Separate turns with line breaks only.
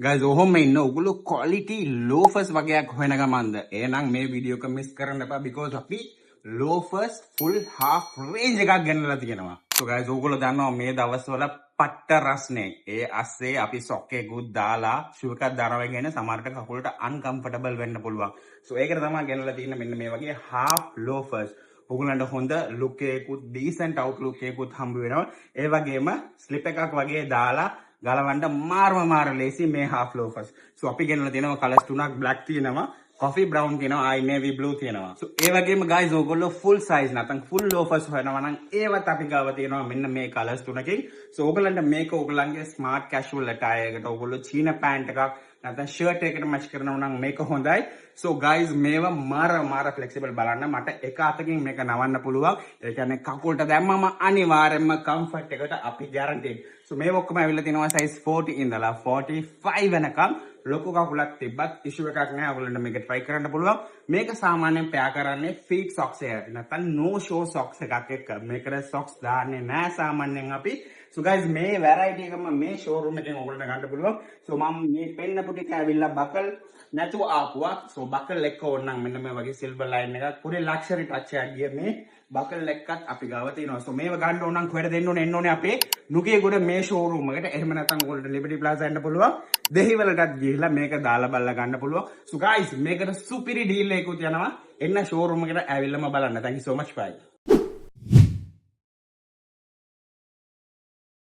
Guys ඔහොම ඉන්න ඔගොල්ලෝ ක්වොලිටි ලෝෆර්ස් වගේක් හොයන ගමන්ද එහෙනම් මේ වීඩියෝ එක මිස් කරන්න එපා because අපි ලෝෆර්ස් full half range එකක් ගෙනලා තියෙනවා. so guys ඔගොල්ලෝ දන්නවා මේ දවස්වල පට්ට රස්නේ ඒ අස්සේ අපි සොක් එකකුත් දාලා ෂූ එකක් දානවා කියන්නේ සමහරට කකුලට uncomfortable වෙන්න පුළුවන්. so ඒකට තමයි ගෙනලා තියෙන්නේ මෙන්න මේ වගේ half loafers. ඔගොල්ලන්ට හොඳ ලුක් එකකුත් decent outlook එකකුත් හම්බ වෙනවා. ඒ වගේම ස්ලිප් එකක් වගේ දාලා ගලවන්න මාර ලේසි මේ half loafers. so අපි ගෙනලා තියෙනවා කලර්ස් තුනක් black තියෙනවා, coffee brown තියෙනවා, ආයි navy blue තියෙනවා. so ඒ වගේම guys ඔයගොල්ලෝ full size නැත්නම් full loafers හොයනවා නම් ඒවත් අපි ගාව තියෙනවා මෙන්න මේ කලර්ස් තුනකින්. so ඔයගලන්ට මේක ඔයගලන්ගේ smart casual attire එකට ඔයගොල්ලෝ චීන pant එකක් නැත්නම් shirt එකකට match කරනවා නම් මේක හොඳයි. so guys මේවා මාර flexible බලන්න මට එක අතකින් මේක නවන්න පුළුවන්. ඒ කියන්නේ කකුලට දැම්මම අනිවාර්යයෙන්ම comfort එකට අපි guaranteed. so මේ ඔක්කොම ඇවිල්ලා තිනවා size 40 ඉඳලා 45 වෙනකම්. ලොකු කකුලක් තිබ්බත් issue එකක් නැහැ. ඔයගොල්ලන්ට මේක try කරන්න පුළුවන්. මේක සාමාන්‍යයෙන් pair කරන්නේ feet socks එකට නැත්නම් no show socks එකක් එක්ක. මේකට socks දාන්නේ නැහැ සාමාන්‍යයෙන් අපි. so guys මේ variety එකම මේ showroom එකෙන් ඔයගොල්ලන්ට ගන්න පුළුවන්. so මම මේ පෙන්නපු ටික ඇවිල්ලා buckle නැතුව ආපුවා. so buckle එක ඕනනම් මෙන්න මේ වගේ silver line එකක් පොඩි luxury touch එකක් ගිය මේ buckle එකත් අපි ගාව තියෙනවා. so මේව ගන්න ඕන නම් කොහෙද දෙන්න ඕනේ? එන්න ඕනේ අපේ නුගේගොඩ මේ showroom එකට. එහෙම නැත්නම් ඔයගොල්ලන්ට Liberty Plaza යන්න පුළුවන්. දෙහිවලටත් ගිහිල්ලා මේක දාලා බලලා ගන්න පුළුවන්. so guys මේකට සුපිරි deal එකකුත් යනවා. එන්න showroom එකට ඇවිල්ලාම බලන්න. thank you so much bye.